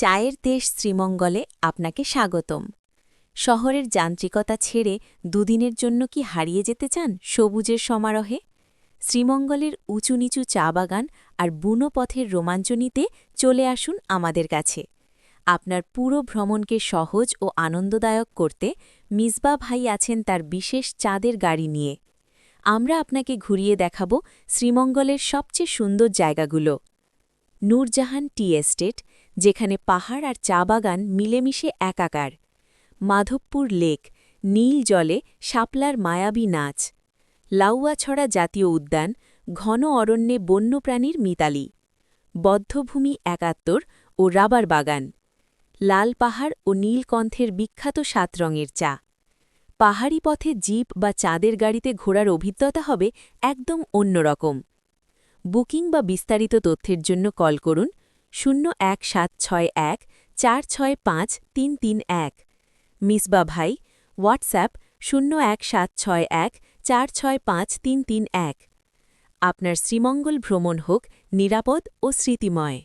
চায়ের দেশ শ্রীমঙ্গলে আপনাকে স্বাগতম। শহরের যান্ত্রিকতা ছেড়ে দুদিনের জন্য কি হারিয়ে যেতে চান সবুজের সমারোহে? শ্রীমঙ্গলের উঁচু নিচু চা বাগান আর বুনো পথের রোমাঞ্চ নিতে চলে আসুন আমাদের কাছে। আপনার পুরো ভ্রমণকে সহজ ও আনন্দদায়ক করতে মিসবা ভাই আছেন তার বিশেষ চাঁদের গাড়ি নিয়ে। আমরা আপনাকে ঘুরিয়ে দেখাব শ্রীমঙ্গলের সবচেয়ে সুন্দর জায়গাগুলো। নূরজাহান টি এস্টেট, যেখানে পাহাড় আর চা বাগান মিলেমিশে একাকার। মাধবপুর লেক, নীল জলে শাপলার মায়াবী নাচ। লাউয়াছড়া জাতীয় উদ্যান, ঘন অরণ্যে বন্যপ্রাণীর মিতালি। বদ্ধভূমি ৭১ ও রাবার বাগান। লাল পাহাড় ও নীলকণ্ঠের বিখ্যাত ৭ রঙের চা। পাহাড়ি পথে জিপ বা চাঁদের গাড়িতে ঘোরার অভিজ্ঞতা হবে একদম অন্যরকম। বুকিং বা বিস্তারিত তথ্যের জন্য কল করুন 01761 465 331। মিসবা ভাই, হোয়াটসঅ্যাপ 01761 465 331। আপনার শ্রীমঙ্গল ভ্রমণ হোক নিরাপদ ও স্মৃতিময়।